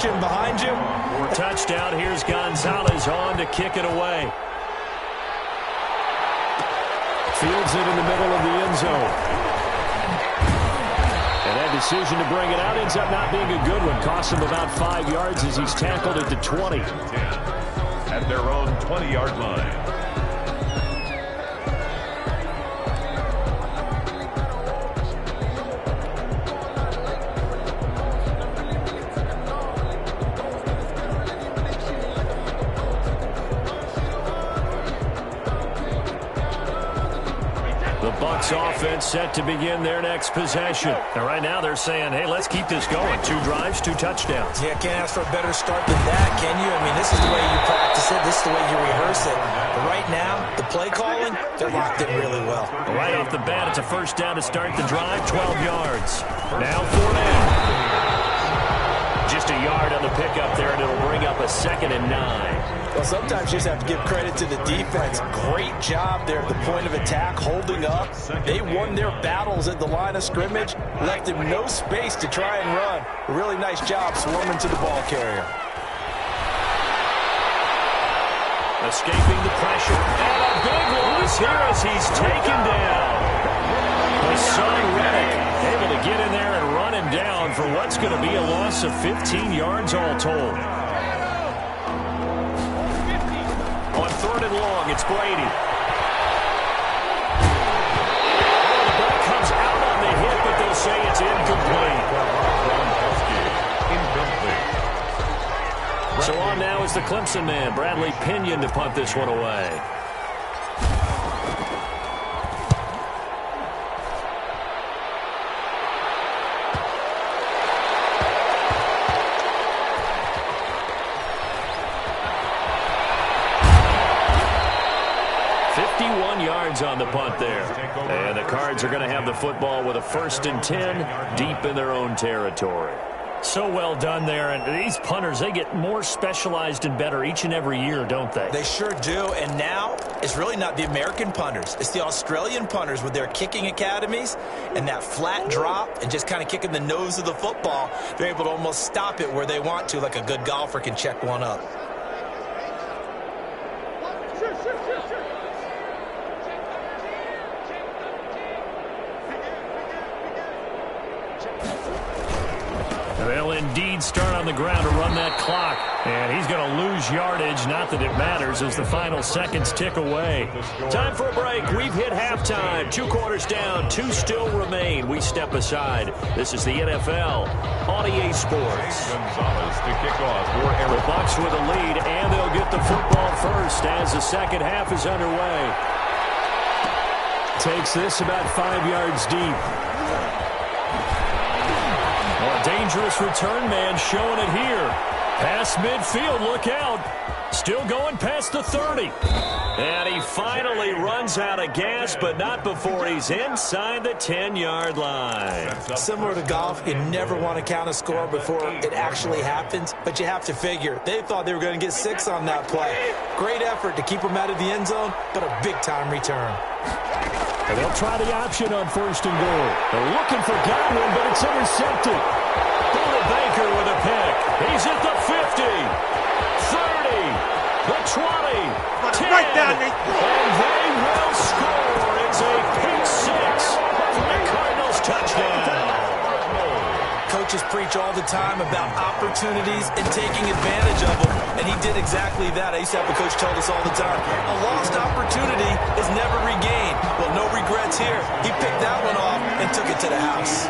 protection behind you. Touchdown. Here's Gonzalez on to kick it away. Fields it in the middle of the end zone. And that decision to bring it out ends up not being a good one. Costs him about 5 yards as he's tackled at the 20. At their own 20-yard line. Offense set to begin their next possession. And right now they're saying, hey, let's keep this going. 2 drives, 2 touchdowns. Yeah, can't ask for a better start than that, can you? I mean, this is the way you practice it. This is the way you rehearse it. But right now, the play calling, they're locked in really well. Right off the bat, it's a first down to start the drive, 12 yards. Now 4 Just a yard on the pickup there, and it'll bring up a 2nd and 9. Well, sometimes you just have to give credit to the defense. Great job there at the point of attack, holding up. They won their battles at the line of scrimmage, left them no space to try and run. A really nice job swarming to the ball carrier. Escaping the pressure. And a big loss here as he's taken down. Hassan Reddick able to get in there and run him down for what's going to be a loss of 15 yards all told. On 3rd and long, it's Brady. Oh, the ball comes out on the hit, but they'll say it's incomplete. So on now is the Clemson man, Bradley Pinion, to punt this one away. On the punt there. And the Cards are going to have the football with a 1st and 10 deep in their own territory. So well done there. And these punters, they get more specialized and better each and every year, don't they? They sure do. And now it's really not the American punters. It's the Australian punters with their kicking academies and that flat drop and just kind of kicking the nose of the football. They're able to almost stop it where they want to, like a good golfer can check one up. They'll indeed start on the ground to run that clock. And he's going to lose yardage. Not that it matters as the final seconds tick away. Time for a break. We've hit halftime. 2 quarters down. 2 still remain. We step aside. This is the NFL on EA Sports. Gonzalez to kick off for The Bucs with a lead, and they'll get the football first as the second half is underway. Takes this about 5 yards deep. Dangerous return man showing it here. Past midfield, look out. Still going past the 30. And he finally runs out of gas, but not before he's inside the 10-yard line. Similar to golf, you never want to count a score before it actually happens, but you have to figure they thought they were going to get 6 on that play. Great effort to keep them out of the end zone, but a big-time return. And they'll try the option on 1st and goal. They're looking for Godwin, but it's intercepted. Baker with a pick. He's at the 50, 30, the 20, 10, right down the... and they will score. It's a pick 6 for the Cardinals touchdown. Coaches preach all the time about opportunities and taking advantage of them, and he did exactly that. I used to have a coach tell us all the time, a lost opportunity is never regained. Well, no regrets here. He picked that one off and took it to the house.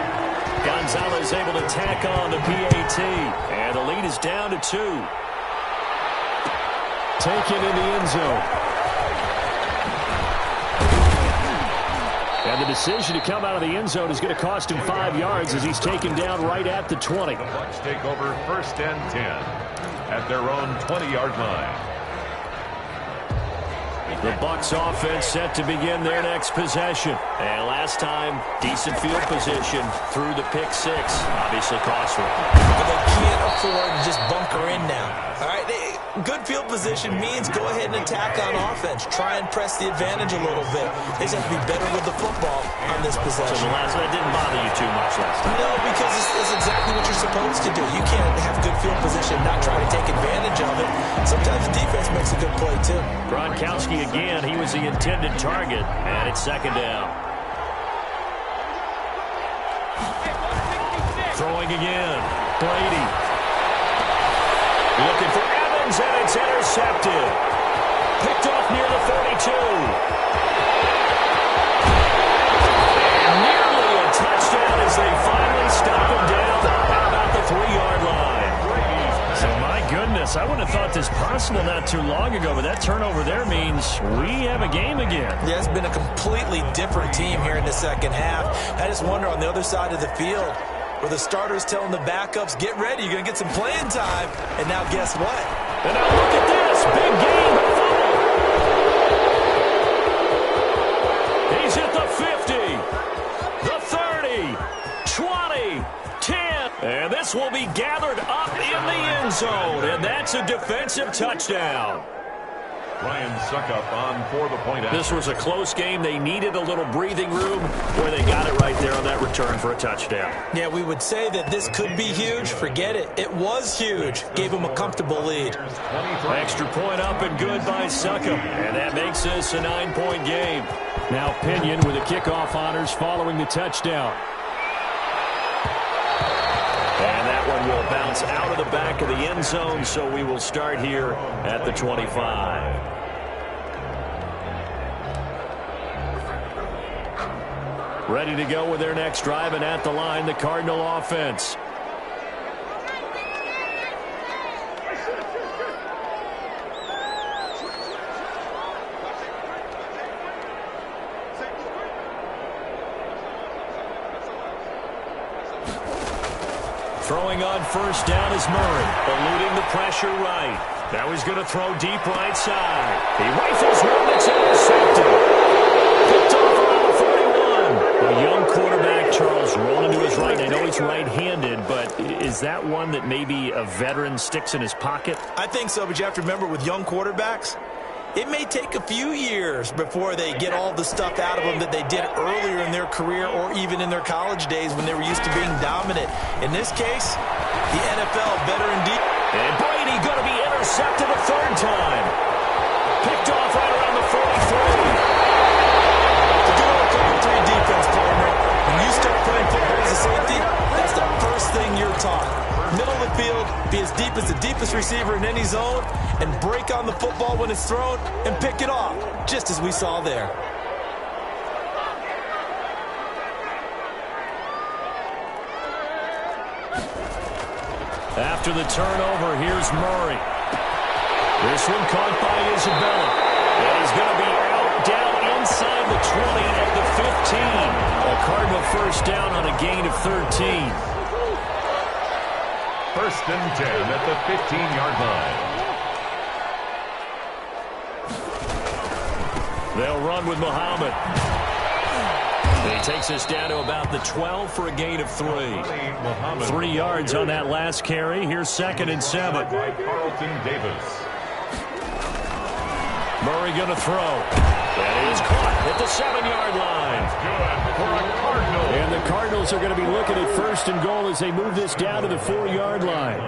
Gonzalez able to tack on the PAT, and the lead is down to 2. Taken in the end zone. And the decision to come out of the end zone is going to cost him 5 yards as he's taken down right at the 20. The Bucs take over 1st and 10 at their own 20-yard line. The Bucs offense set to begin their next possession. And last time, decent field position through the pick 6. Obviously costly. But they can't afford to just bunker in now. All right, good field position means go ahead and attack on offense. Try and press the advantage a little bit. They just have to be better with the football on this possession. So that didn't bother you too much last time? No, because it's exactly what you're supposed to do. You can't have good field position play, too. Gronkowski again. He was the intended target, and it's second down. Throwing again. Brady. Looking for Evans, and it's intercepted. Picked off near the 42. And nearly a touchdown as they finally stop him down about the 3-yard line. So, my goodness, I wouldn't have thought this possible not too long ago, but that turnover there means we have a game again. Yeah, it's been a completely different team here in the second half. I just wonder on the other side of the field, where the starters telling the backups, get ready, you're going to get some playing time. And now guess what? And now look at this. Big game. He's hit the 50, the 30, 20, 10. And this will be gathered up in the end zone. And that's a defensive touchdown. Ryan Suckup on for the point. This was a close game. They needed a little breathing room where they got it right there on that return for a touchdown. Yeah, we would say that this could be huge. Forget it. It was huge. Gave them a comfortable lead. Extra point up and good by Suckup. And that makes this a 9-point game. Now Pinion with the kickoff honors following the touchdown. And that one will bounce out of the back of the end zone, so we will start here at the 25. Ready to go with their next drive, and at the line, the Cardinal offense. Throwing on first down is Murray, eluding the pressure right. Now he's going to throw deep right side. He rifles one that's intercepted. Picked off around the 41. A young quarterback, Charles, rolling to his right. I know he's right-handed, but is that one that maybe a veteran sticks in his pocket? I think so, but you have to remember with young quarterbacks, it may take a few years before they get all the stuff out of them that they did earlier in their career or even in their college days when they were used to being dominant. In this case, the NFL better indeed. And Brady going to be intercepted a third time. Picked off right around the 43. To do a cover 3 defense, partner, when you start playing football as a safety, that's the first thing you're taught. Middle of the field, be as deep as the deepest receiver in any zone, and break on the football when it's thrown and pick it off, just as we saw there. After the turnover, here's Murray. This one caught by Isabella. And he's going to be out down inside the 20 at the 15. A Cardinal first down on a gain of 13. First and 10 at the 15-yard line. They'll run with Muhammad. He takes us down to about the 12 for a gain of 3. 3 yards on that last carry. Here's second and 7. By Carlton Davis. Murray going to throw. And he is caught at the 7-yard line. Good for a Cardinal. And the Cardinals are going to be looking at first and goal as they move this down to the 4-yard line.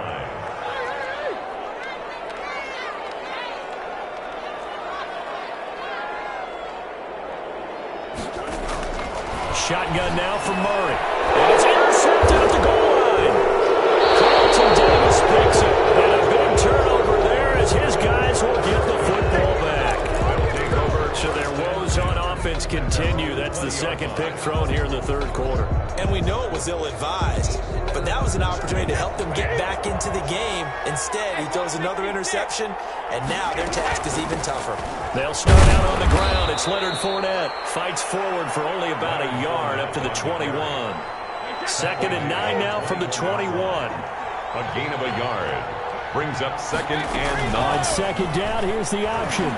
Shotgun now for Murray. And it's intercepted at the goal line. Carlton Davis picks it. And a big turnover there as his guys will get the football back. So their woes on offense continue. That's the second pick thrown here in the third quarter. And we know it was ill-advised, but that was an opportunity to help them get back into the game. Instead, he throws another interception, and now their task is even tougher. They'll start out on the ground. It's Leonard Fournette. Fights forward for only about a yard up to the 21. Second and 9 now from the 21. A gain of a yard. Brings up second and 9. On second down, here's the option.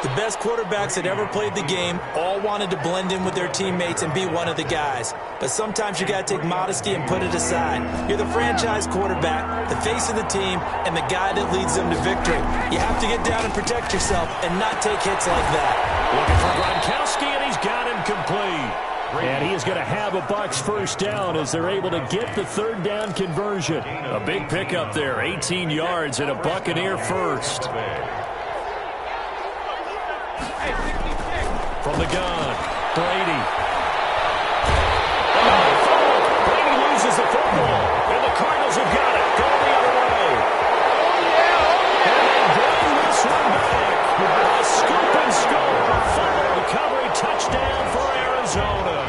The best quarterbacks that ever played the game all wanted to blend in with their teammates and be one of the guys. But sometimes you got to take modesty and put it aside. You're the franchise quarterback, the face of the team, and the guy that leads them to victory. You have to get down and protect yourself and not take hits like that. Looking for Gronkowski, and he's got him complete. And he is going to have a Bucs first down as they're able to get the third down conversion. A big pickup there, 18 yards and a Buccaneer first. From the gun, Brady. Brady loses the football, and the Cardinals have got it. Going the other way. And they bring this one back. A scoop and score. Final recovery touchdown for Arizona.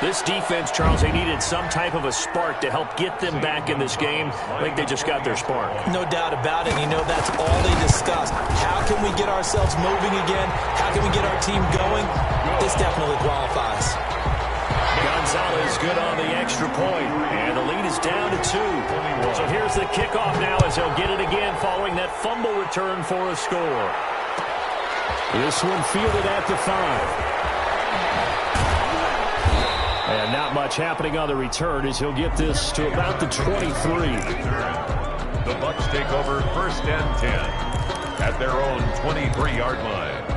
This defense, Charles, they needed some type of a spark to help get them back in this game. I think they just got their spark. No doubt about it. You know, that's all they discussed. How can we get ourselves moving again? How can we get our team going? This definitely qualifies. Gonzalez good on the extra point, and the lead is down to 2. So here's the kickoff now as they'll get it again following that fumble return for a score. This one fielded at the 5. And not much happening on the return as he'll get this to about the 23. The Bucs take over first and 10 at their own 23-yard line.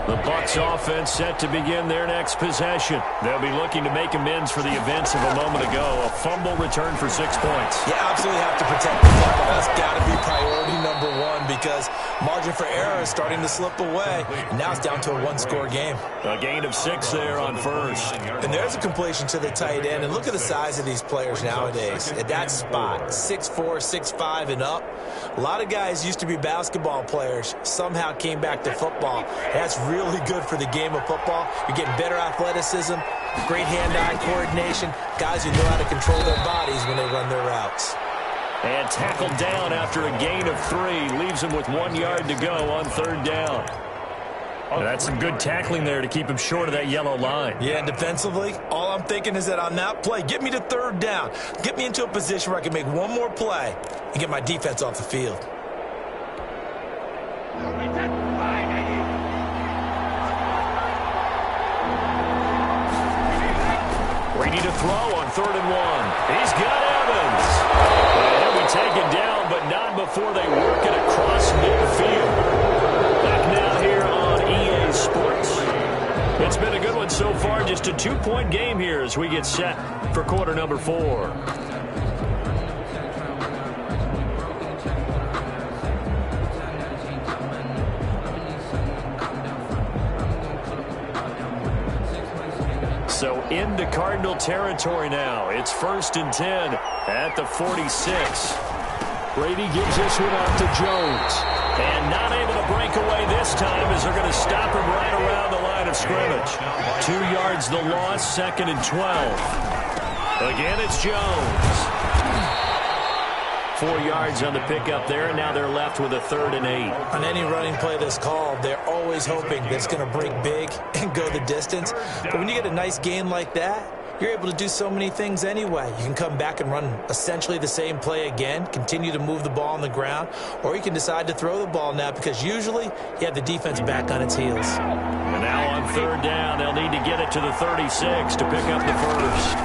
The Bucs offense set to begin their next possession. They'll be looking to make amends for the events of a moment ago. A fumble return for 6 points. You absolutely have to protect the football. That's got to be priority number one because margin for error is starting to slip away. And now it's down to a one-score game. A gain of 6 there on first. And there's a completion to the tight end. And look at the size of these players nowadays. At that spot, 6'4", 6'5", and up. A lot of guys used to be basketball players. Somehow came back to football. That's really good for the game of football. You're getting better athleticism, great hand-eye coordination, guys who know how to control their bodies when they run their routes. And tackled down after a gain of 3. Leaves him with 1 yard to go on third down. Well, that's some good tackling there to keep him short of that yellow line. Yeah, and defensively, all I'm thinking is that on that play, get me to third down. Get me into a position where I can make one more play and get my defense off the field. Brady to throw on 3rd and 1. He's got Evans. And he'll be taken down, but not before they work it across midfield. Back now here on EA Sports. It's been a good one so far. Just a 2-point game here as we get set for quarter number 4. So into Cardinal territory now. It's 1st and 10 at the 46. Brady gives this one out to Jones. And not able to break away this time as they're going to stop him right around the line of scrimmage. 2 yards the loss, 2nd and 12. Again, it's Jones. 4 yards on the pickup there, and now they're left with a 3rd and 8. On any running play that's called, they're always hoping that it's going to break big and go the distance. But when you get a nice gain like that, you're able to do so many things anyway. You can come back and run essentially the same play again, continue to move the ball on the ground, or you can decide to throw the ball now because usually you have the defense back on its heels. And now on 3rd down, they'll need to get it to the 36 to pick up the first.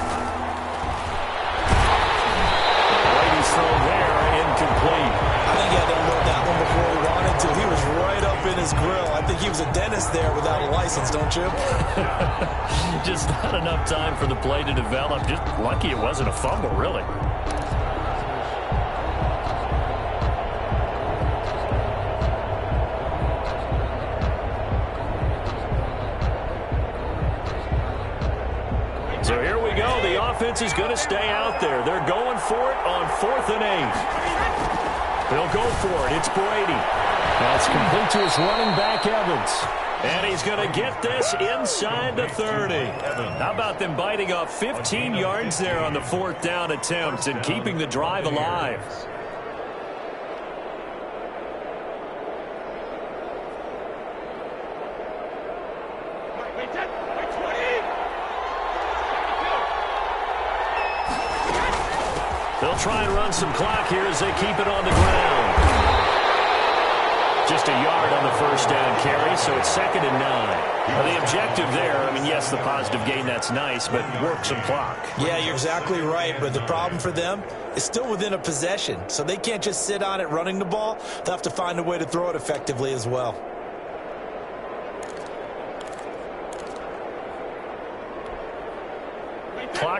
Throw there, incomplete. I think he had to unload that one before he wanted to. He was right up in his grill. I think he was a dentist there without a license, don't you? Just not enough time for the play to develop. Just lucky it wasn't a fumble, really. So here we go. The offense is going to stay out there. They're going for it on 4th and 8. They'll go for it. It's Brady. That's complete to his running back, Evans. And he's going to get this inside the 30. How about them biting off 15 yards there on the 4th down attempt and keeping the drive alive? They'll try and run some clock here as they keep it on the ground. Just a yard on the 1st down carry, so it's 2nd and 9. Now, the objective there, I mean, yes, the positive gain, that's nice, but work some clock. Yeah, you're exactly right, but the problem for them is still within a possession, so they can't just sit on it running the ball. They'll have to find a way to throw it effectively as well.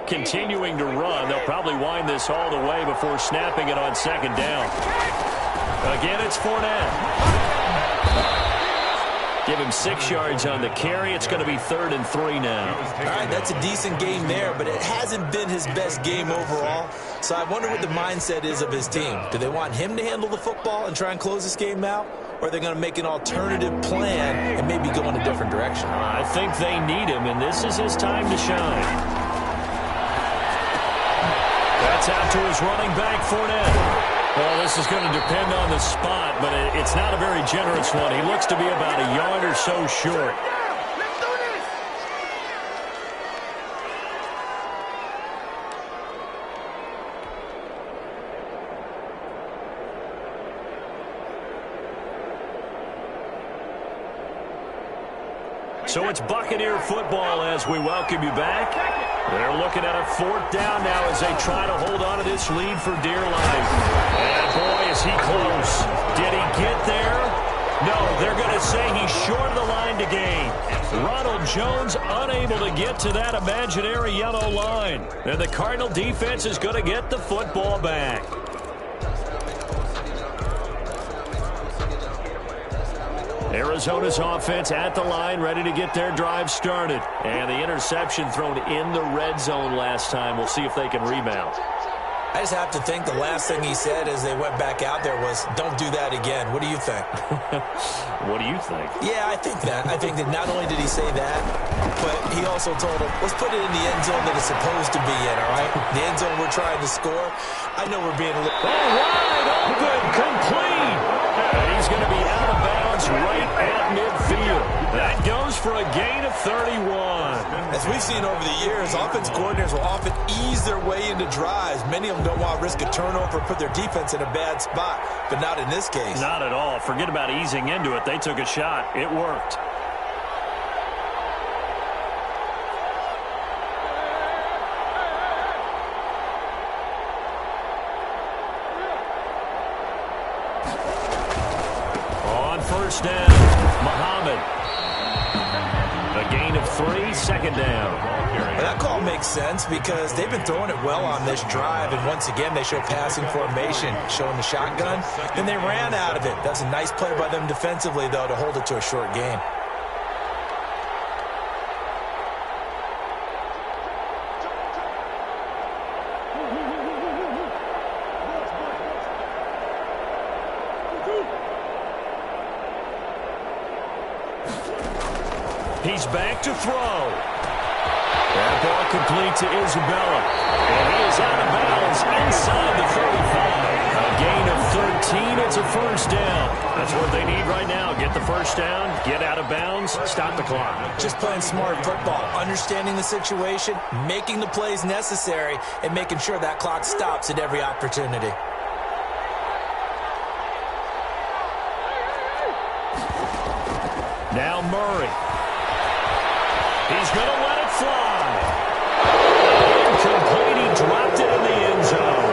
clock, continuing to run. They'll probably wind this all the way before snapping it on second down. Again, it's Fournette. Give him 6 yards on the carry. It's going to be 3rd and 3 now. All right, that's a decent game there, but it hasn't been his best game overall. So I wonder what the mindset is of his team. Do they want him to handle the football and try and close this game out? Or are they going to make an alternative plan and maybe go in a different direction? I think they need him, and this is his time to shine. That's out to his running back, Fournette. Well, this is going to depend on the spot, but it's not a very generous one. He looks to be about a yard or so short. So it's Buccaneer football as we welcome you back. They're looking at a 4th down now as they try to hold on to this lead for dear life. And boy, is he close. Did he get there? No, they're going to say he's short of the line to gain. Ronald Jones unable to get to that imaginary yellow line. And the Cardinal defense is going to get the football back. Arizona's offense at the line, ready to get their drive started. And the interception thrown in the red zone last time. We'll see if they can rebound. I just have to think the last thing he said as they went back out there was, don't do that again. What do you think? What do you think? Yeah, I think that. I think that not only did he say that, but he also told him, let's put it in the end zone that it's supposed to be in, all right? The end zone we're trying to score. I know we're being a little... wide open, complete. And he's going to be out of bounds right at midfield. That goes for a gain of 31. As we've seen over the years, offense coordinators will often ease their way into drives. Many of them don't want to risk a turnover or put their defense in a bad spot, but not in this case. Not at all. Forget about easing into it. They took a shot. It worked. On first down, Muhammad. A gain of 3, 2nd down. Well, that call makes sense because they've been throwing it well on this drive, and once again they show passing formation, showing the shotgun. Then they ran out of it. That's a nice play by them defensively, though, to hold it to a short gain. He's back to throw. That ball complete to Isabella. And he is out of bounds inside the 35. A gain of 13. It's a first down. That's what they need right now. Get the first down, get out of bounds, stop the clock. Just playing smart football, understanding the situation, making the plays necessary, and making sure that clock stops at every opportunity. Now Murray. He's going to let it fly. Incomplete. He dropped it in the end zone.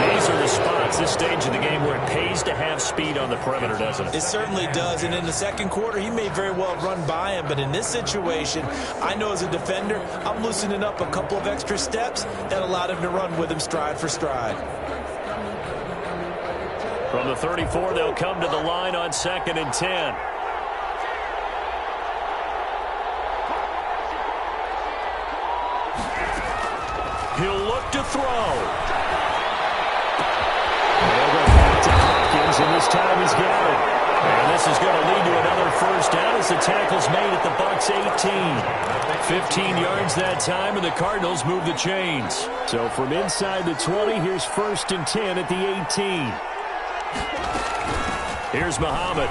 These are the spots, this stage of the game, where it pays to have speed on the perimeter, doesn't it? It certainly does. And in the second quarter, he may very well run by him. But in this situation, I know as a defender, I'm loosening up a couple of extra steps that allowed him to run with him stride for stride. From the 34, they'll come to the line on 2nd and 10. He'll look to throw. They'll go back to Hopkins, and this time he's got it. And this is going to lead to another first down as the tackle's made at the Bucs 18. 15 yards that time, and the Cardinals move the chains. So from inside the 20, here's 1st and 10 at the 18. Here's Muhammad.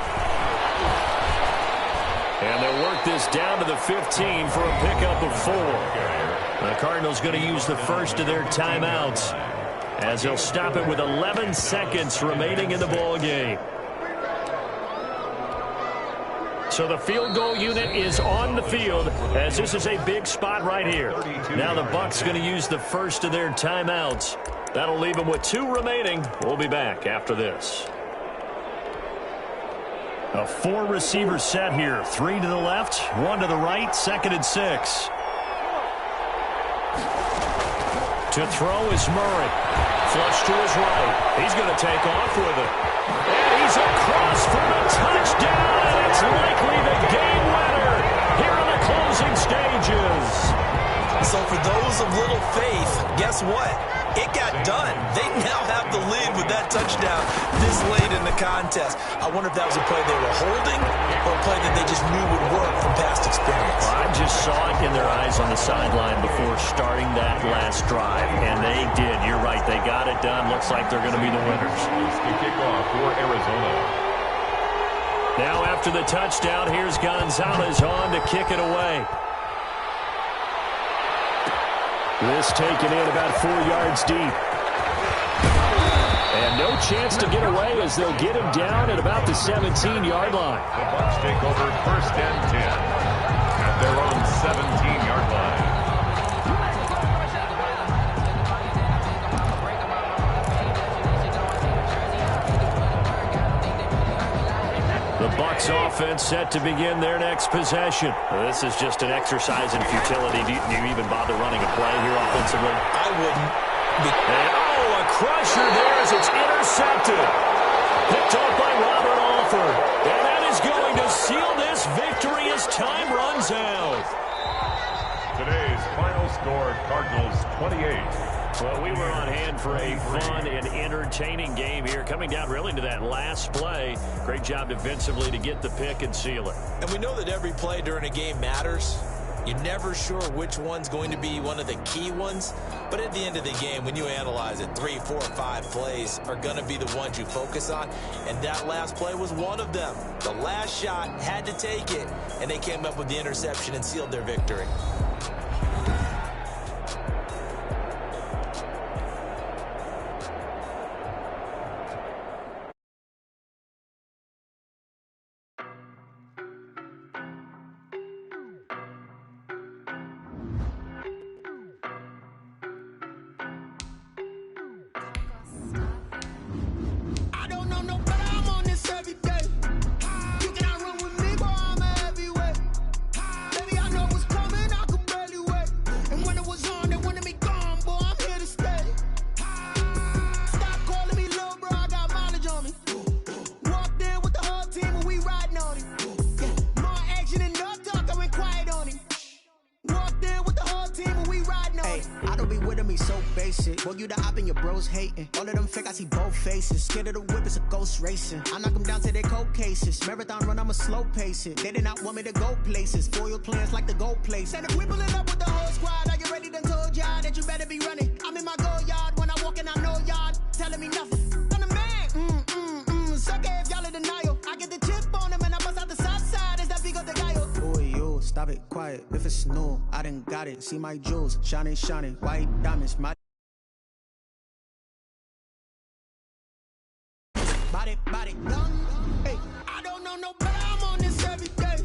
And they'll work this down to the 15 for a pickup of 4. The Cardinals going to use the first of their timeouts as they'll stop it with 11 seconds remaining in the ball game. So the field goal unit is on the field as this is a big spot right here. Now the Bucs going to use the first of their timeouts. That'll leave them with 2 remaining. We'll be back after this. A 4-receiver set here. 3 to the left, 1 to the right, 2nd and 6. To throw is Murray. Flush to his right. He's going to take off with it. And he's across for the touchdown, and it's likely the game winner here in the closing stages. So for those of little faith, guess what? It got done. They now have the lead with that touchdown this late in the contest. I wonder if that was a play they were holding or a play that they just knew would work from past experience. Well, I just saw it in their eyes on the sideline before starting that last drive, and they did. You're right. They got it done. Looks like they're going to be the winners. It's the kickoff for Arizona. Now after the touchdown, here's Gonzalez on to kick it away. This taken in about 4 yards deep. And no chance to get away as they'll get him down at about the 17-yard line. The Bucs take over 1st and 10 at their own 17-yard line. The Bucs offense set to begin their next possession. Well, this is just an exercise in futility. Do you even bother running a play here offensively? I wouldn't. And, a crusher there as it's intercepted. Picked off by Robert Alford. And that is going to seal this victory as time runs out. Today's final score, Cardinals 28. Well, we were on hand for a fun and entertaining game here, coming down really to that last play. Great job defensively to get the pick and seal it. And we know that every play during a game matters. You're never sure which one's going to be one of the key ones. But at the end of the game, when you analyze it, 3, 4, 5 plays are going to be the ones you focus on. And that last play was one of them. The last shot had to take it, and they came up with the interception and sealed their victory. Boy, you the op and your bros hating. All of them fake, I see both faces. Scared of the whip, it's a ghost racing. I knock them down to their cold cases. Marathon run, I'ma slow pace it. They did not want me to go places. Foil plans like the gold place. And if we pulling up with the whole squad, are you ready? Done told y'all that you better be running. I'm in my go yard when I walk in, I know y'all telling me nothing. I'm the man. Suck it if y'all in denial. I get the chip on them and I bust out the south side. Is that Vigo de Gallo? Boy, yo, stop it, quiet. If it's new, I done got it. See my jewels, shining, shining. White diamonds, my body, young. Hey, I don't know no better. I'm on this every day.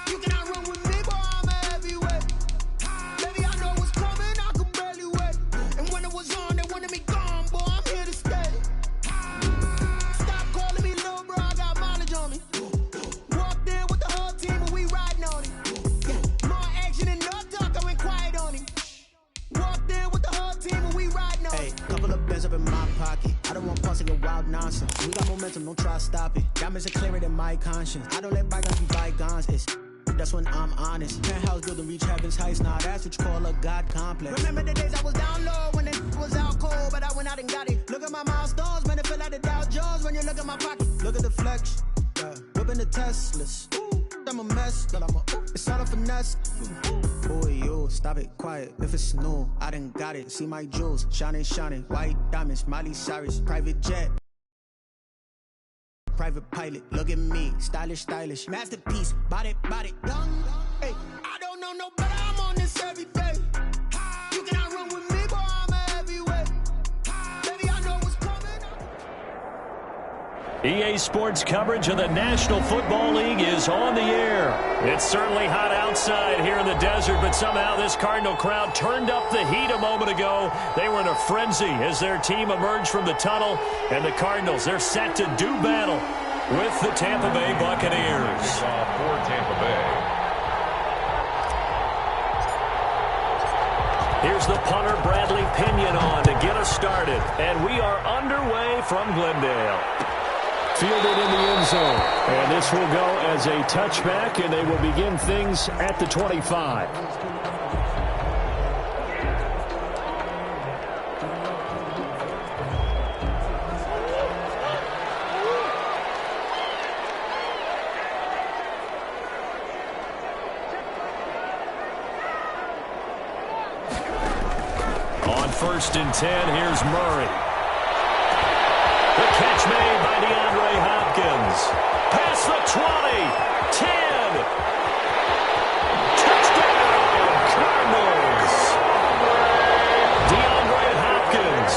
You cannot run with me, boy. I'm a heavyweight. Baby, I know what's coming. I could barely wait. And when it was on, they wanted me gone, boy. I'm here to stay. Stop calling me little bro. I got mileage on me. Walked in with the whole team and we riding on him. Yeah, more action and no talk. I went quiet on him. Walked in with the whole team and we riding on him. Hey, couple of bands up in my pocket. I don't want passing a wild nonsense. We got momentum, don't try to stop it. Diamonds are clearer than my conscience. I don't let bygones be bygones. It's that's when I'm honest. Penthouse building, reach heaven's heights. Nah, that's what you call a God complex. Remember the days I was down low when it was out cold, but I went out and got it. Look at my milestones, man, it feel like the Dow Jones when you look at my pocket. Look at the flex, whipping the Teslas. I'm a mess, but it's all a finesse. Boy, yo, stop it, quiet. If it's new, I done got it. See my jewels, shining, shining. White diamonds, Miley Cyrus, private jet. Private pilot, look at me, stylish, stylish. Masterpiece, body, young. Hey, I don't know no better. I'm on this every day. You cannot run with me, boy. I'm a heavyweight. Baby, I know what's coming. EA Sports coverage of the National Football League is on the air. It's certainly hot outside here in the desert, but somehow this Cardinal crowd turned up the heat a moment ago. They were in a frenzy as their team emerged from the tunnel, and the Cardinals, they're set to do battle with the Tampa Bay Buccaneers. For Tampa Bay. Here's the punter, Bradley Pinion, on to get us started. And we are underway from Glendale. Fielded in the end zone. And this will go as a touchback, and they will begin things at the 25. On 1st and 10, here's Murray. The catch made by DeAndre Hopkins. Past the 20, 10. Touchdown, Cardinals. DeAndre Hopkins,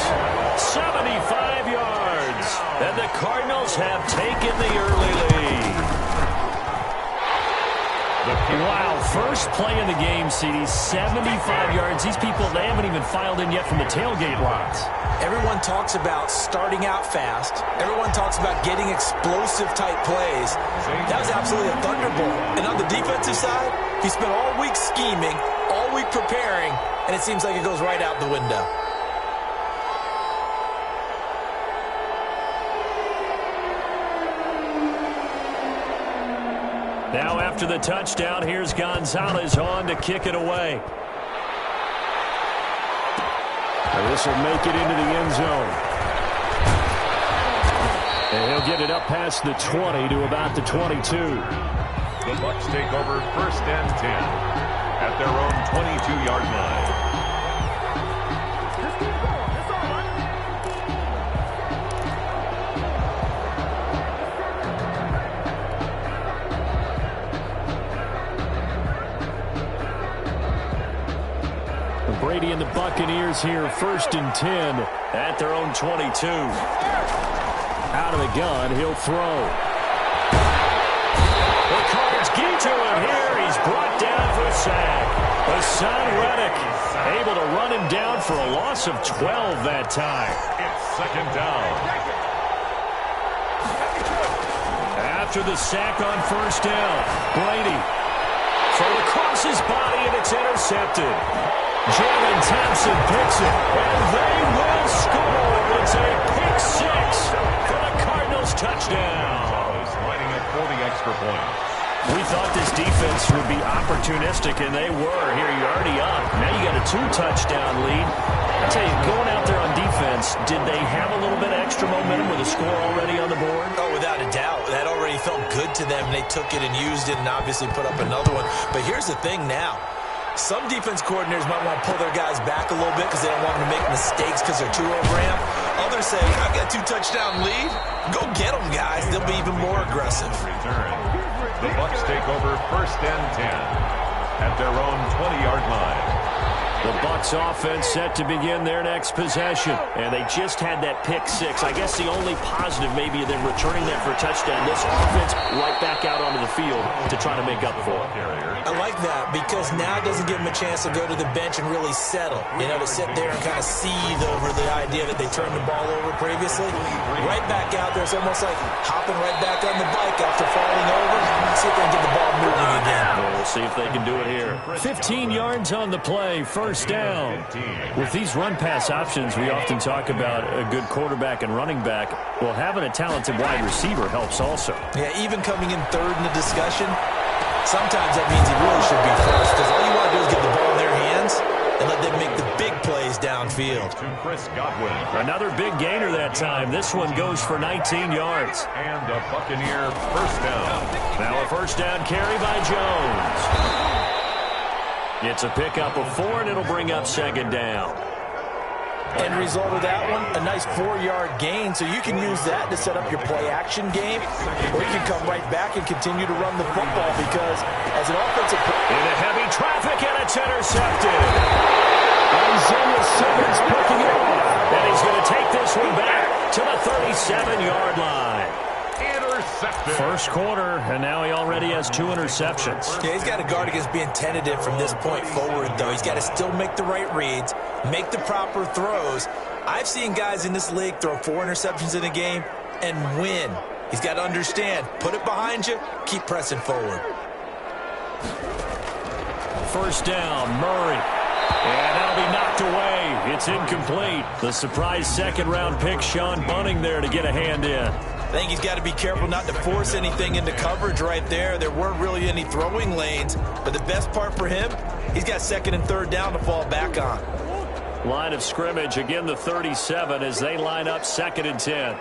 75 yards. And the Cardinals have taken the early lead. Wow, first play of the game, CD, 75 yards. These people, they haven't even filed in yet from the tailgate lots. Everyone talks about starting out fast. Everyone talks about getting explosive-type plays. That was absolutely a thunderbolt. And on the defensive side, he spent all week scheming, all week preparing, and it seems like it goes right out the window. Now after the touchdown, here's Gonzalez on to kick it away. And this will make it into the end zone. And he'll get it up past the 20 to about the 22. The Bucs take over 1st and 10 at their own 22-yard line. Brady and the Buccaneers here, 1st and 10 at their own 22. Out of the gun, he'll throw. The Cards get to him here. He's brought down for a sack. Hassan Reddick able to run him down for a loss of 12 that time. It's 2nd down. After the sack on 1st down, Brady thrown across his body, and it's intercepted. Jalen Thompson picks it, and they will score. It's a pick six for the Cardinals touchdown. Lining up for the extra point. We thought this defense would be opportunistic, and they were. Here, you're already up. Now you got a 2-touchdown lead. I tell you, going out there on defense, did they have a little bit of extra momentum with a score already on the board? Oh, without a doubt. That already felt good to them. They took it and used it and obviously put up another one. But here's the thing now. Some defense coordinators might want to pull their guys back a little bit because they don't want them to make mistakes because they're too over-amped. Others say, I've got a 2-touchdown lead. Go get them, guys. They'll be even more aggressive. Return. The Bucs take over 1st and 10 at their own 20-yard line. The Bucs offense set to begin their next possession. And they just had that pick six. I guess the only positive maybe than returning that for a touchdown. This offense right back out onto the field to try to make up for it. I like that because now it doesn't give them a chance to go to the bench and really settle. You know, to sit there and kind of seethe over the idea that they turned the ball over previously. Right back out there. It's almost like hopping right back on the bike after falling over. See if they can get the ball moving again. Well, we'll see if they can do it here. 15 yards on the play. 1st down. With these run-pass options, we often talk about a good quarterback and running back. Well, having a talented wide receiver helps also. Yeah, even coming in 3rd in the discussion, sometimes that means he really should be 1st because all you want to do is get the ball in their hands and let them make the big plays downfield. To Chris Godwin. Another big gainer that time. This one goes for 19 yards. And a Buccaneer 1st down. Now a 1st down carry by Jones. It's a pickup of 4, and it'll bring up 2nd down. End result of that one, a nice 4-yard gain, so you can use that to set up your play-action game, or you can come right back and continue to run the football because as an offensive player... Into heavy traffic, and it's intercepted. Isaiah Simmons picking it off, and he's going to take this one back to the 37-yard line. Intercepted. 1st quarter, and now he already has 2 interceptions. Yeah, he's got to guard against being tentative from this point forward, though. He's got to still make the right reads, make the proper throws. I've seen guys in this league throw 4 interceptions in a game and win. He's got to understand, put it behind you, keep pressing forward. 1st down, Murray. And that'll be knocked away. It's incomplete. The surprise second-round pick, Sean Bunting, there to get a hand in. I think he's got to be careful not to force anything into coverage right there. There weren't really any throwing lanes, but the best part for him, he's got second and third down to fall back on. Line of scrimmage, again the 37 as they line up second and 10.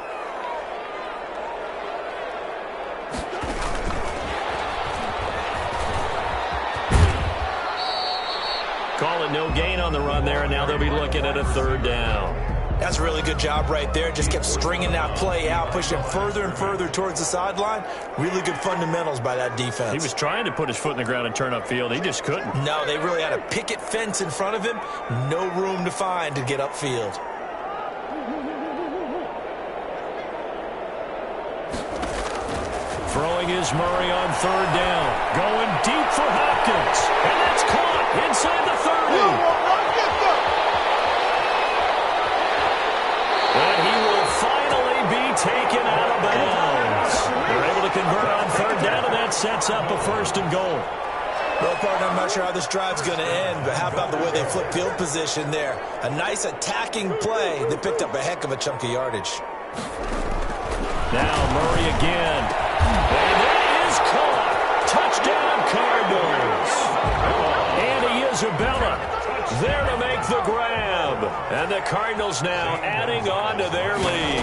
Call it no gain on the run there, and now they'll be looking at a third down. That's a really good job right there. Just kept stringing that play out, pushing further and further towards the sideline. Really good fundamentals by that defense. He was trying to put his foot in the ground and turn upfield. He just couldn't. No, they really had a picket fence in front of him. No room to find to get upfield. Throwing is Murray on third down. Going deep for Hopkins. And that's caught inside the 30. And he will finally be taken out of bounds. They're able to convert on third down, and that sets up a first and goal. Well, partner, I'm not sure how this drive's going to end, but how about the way they flip field position there? A nice attacking play. They picked up a heck of a chunk of yardage. Now Murray again. And it is caught. Touchdown, Cardinals. Andy Isabella there to make the grab. And the Cardinals now adding on to their lead.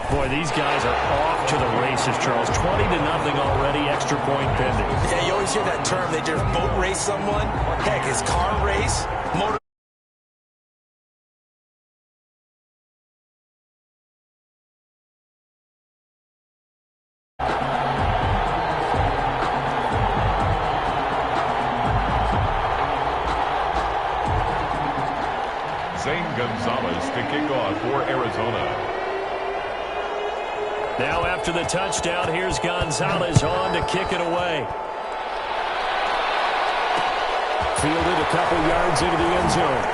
Boy, these guys are off to the races, Charles. 20-0 already, extra point pending. Yeah, you always hear that term. They just boat race someone. Heck, it's car race, motor. Gonzalez to kick off for Arizona. Now after the touchdown, here's Gonzalez on to kick it away. Fielded a couple yards into the end zone.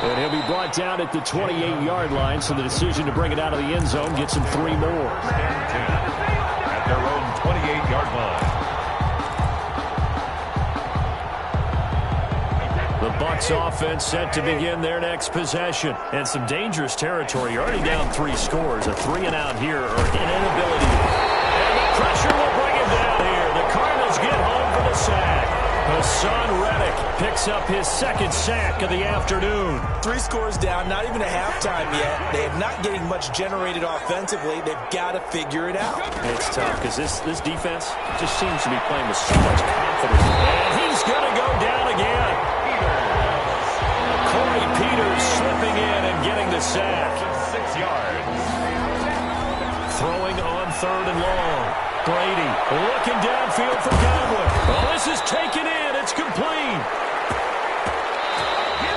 And he'll be brought down at the 28-yard line, so the decision to bring it out of the end zone gets him 3 more. At their own 28-yard line. The Bucs offense set to begin their next possession. And some dangerous territory. You're already down 3 scores. A 3-and-out here or an inability. And the pressure will bring him down here. The Cardinals get home for the sack. Hassan Reddick picks up his second sack of the afternoon. 3 scores down, not even a halftime yet. They are not getting much generated offensively. They've got to figure it out. It's tough because this defense just seems to be playing with so much confidence. And he's going to go down again. Corey Peters slipping in and getting the sack. 6 yards. Throwing on third and long. Brady looking downfield for Godwin. Oh, this is taken in. It's complete.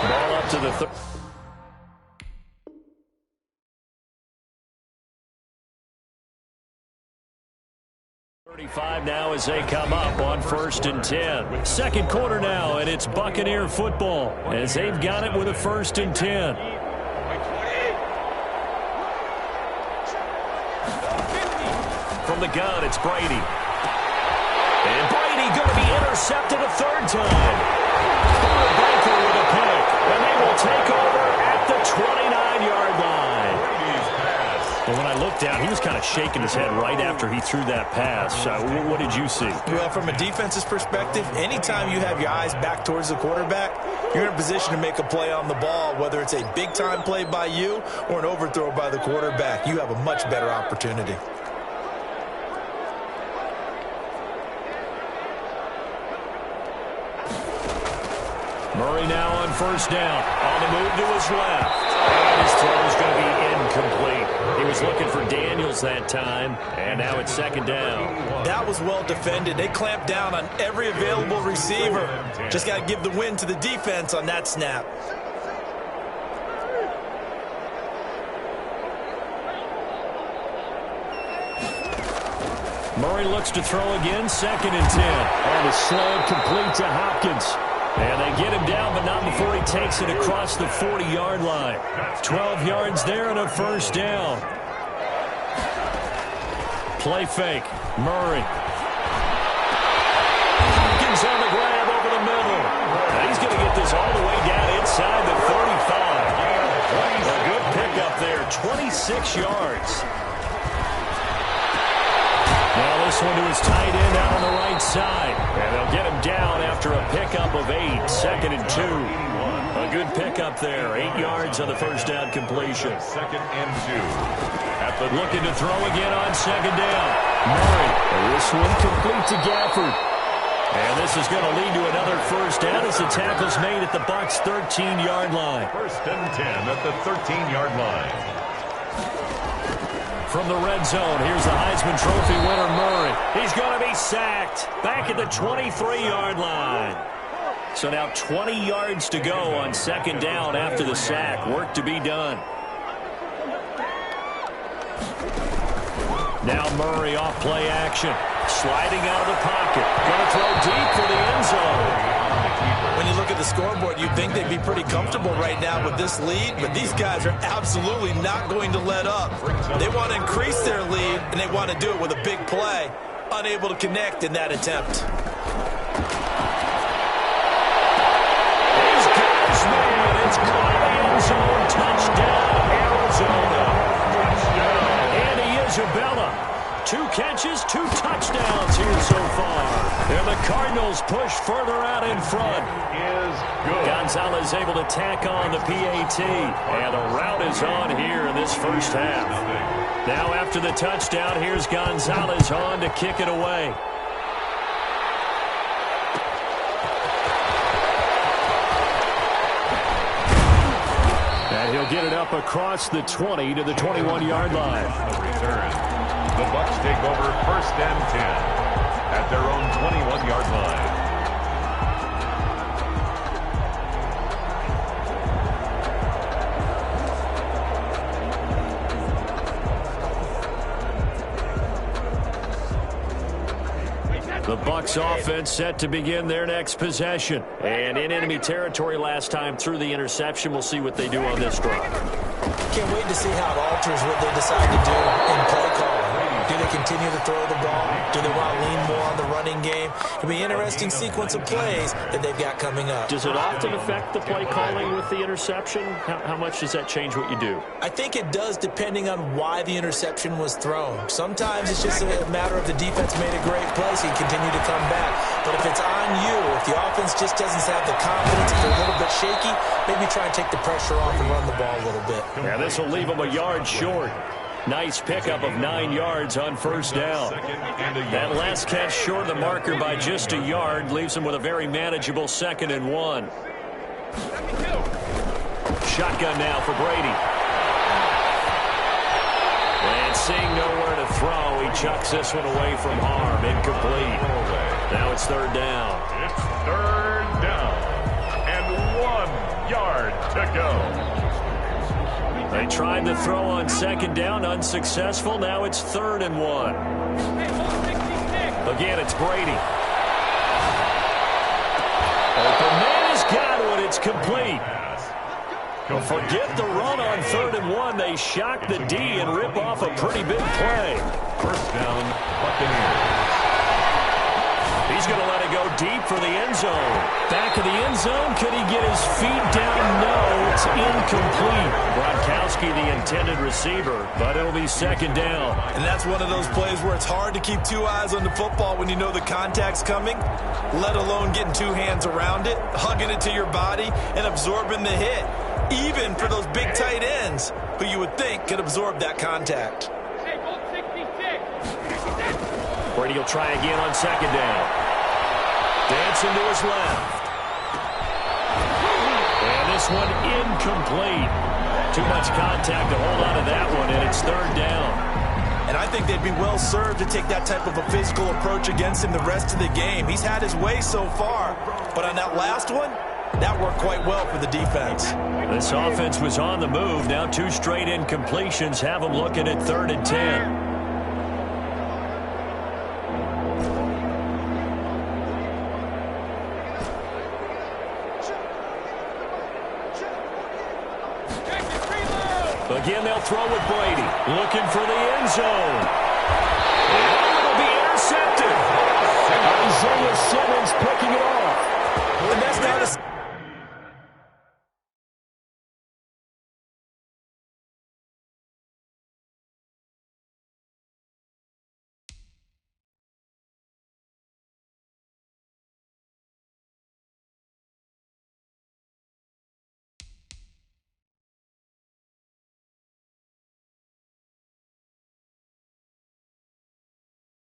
Ball up to the 35 now as they come up on 1st and 10. Second quarter now, and it's Buccaneer football as they've got it with a 1st and 10. From the gun, it's Brady. And Brady going to be intercepted a third time. Corey Baker with a pick, and they will take over at the 29-yard line. And when I looked down, he was kind of shaking his head right after he threw that pass. What did you see? Well, from a defense's perspective, anytime you have your eyes back towards the quarterback, you're in a position to make a play on the ball, whether it's a big-time play by you or an overthrow by the quarterback. You have a much better opportunity. Murray now on 1st down. On the move to his left. And his throw is going to be incomplete. He was looking for Daniels that time. And now it's 2nd down. That was well defended. They clamped down on every available receiver. Just got to give the win to the defense on that snap. Murray looks to throw again. 2nd and 10. And a slant complete to Hopkins. And they get him down, but not before he takes it across the 40-yard line. 12 yards there and a 1st down. Play fake. Murray. He's on the grab over the middle. And he's going to get this all the way down inside the 35. A good pickup there, 26 yards. Now this one to his tight end out on the right side. And they'll get him down after a pickup of 8, 2nd and 2. A good pickup there, 8 yards on the first down completion. 2nd and 2. Looking to throw again on 2nd down. Murray, this one complete to Gafford. And this is going to lead to another first down as the tackle's made at the Bucs' 13-yard line. 1st and 10 at the 13-yard line. From the red zone, here's the Heisman Trophy winner, Murray. He's going to be sacked back at the 23-yard line. So now 20 yards to go on 2nd down after the sack. Work to be done. Now Murray off play action. Sliding out of the pocket. Going to throw deep for the end zone. When you look at the scoreboard, you'd think they'd be pretty comfortable right now with this lead, but these guys are absolutely not going to let up. They want to increase their lead, and they want to do it with a big play. Unable to connect in that attempt. He's got his man. It's caught in the end zone. Touchdown, Arizona. And Isabella. 2 catches, 2 touchdowns here so far. And the Cardinals push further out in front. Gonzalez able to tack on the PAT. And the route is on here in this first half. Now after the touchdown, here's Gonzalez on to kick it away. And he'll get it up across the 20 to the 21-yard line. The Bucs take over 1st and 10 at their own 21-yard line. The Bucs offense set to begin their next possession. And in enemy territory last time through the interception. We'll see what they do on this drive. Can't wait to see how it alters what they decide to do in play calling. Do they continue to throw the ball? Do they want to lean more on the running game? It'll be an interesting sequence of plays that they've got coming up. Does it often affect the play calling with the interception? How much does that change what you do? I think it does depending on why the interception was thrown. Sometimes it's just a matter of the defense made a great play, so you continue to come back. But if it's on you, if the offense just doesn't have the confidence, if they're a little bit shaky, maybe try and take the pressure off and run the ball a little bit. Yeah, this will leave them a yard short. Nice pickup of 9 yards on first down. That last catch short of the marker by just a yard leaves him with a very manageable 2nd and 1. Shotgun now for Brady. And seeing nowhere to throw, he chucks this one away from harm. Incomplete. Now it's 3rd down. It's 3rd down. And 1 yard to go. They tried to throw on 2nd down, unsuccessful. Now it's 3rd and 1. Again, it's Brady. Open man has got it. It's complete. Forget the run on 3rd and 1. They shock the D and rip off a pretty big play. 1st down, Buccaneers. He's going to let it go deep for the end zone. Back of the end zone. Could he get his feet down? No, it's incomplete. Gronkowski, the intended receiver, but it'll be 2nd down. And that's one of those plays where it's hard to keep 2 eyes on the football when you know the contact's coming, let alone getting 2 hands around it, hugging it to your body, and absorbing the hit, even for those big tight ends who you would think could absorb that contact. Brady will try again on 2nd down. Dancing to his left. And this one incomplete. Too much contact to hold on to that one, and it's 3rd down. And I think they'd be well served to take that type of a physical approach against him the rest of the game. He's had his way so far, but on that last one, that worked quite well for the defense. This offense was on the move. Now 2 straight incompletions have them looking at 3rd and 10. Again, they'll throw with Brady. Looking for the end zone. And it'll be intercepted. Isaiah Simmons picking it off.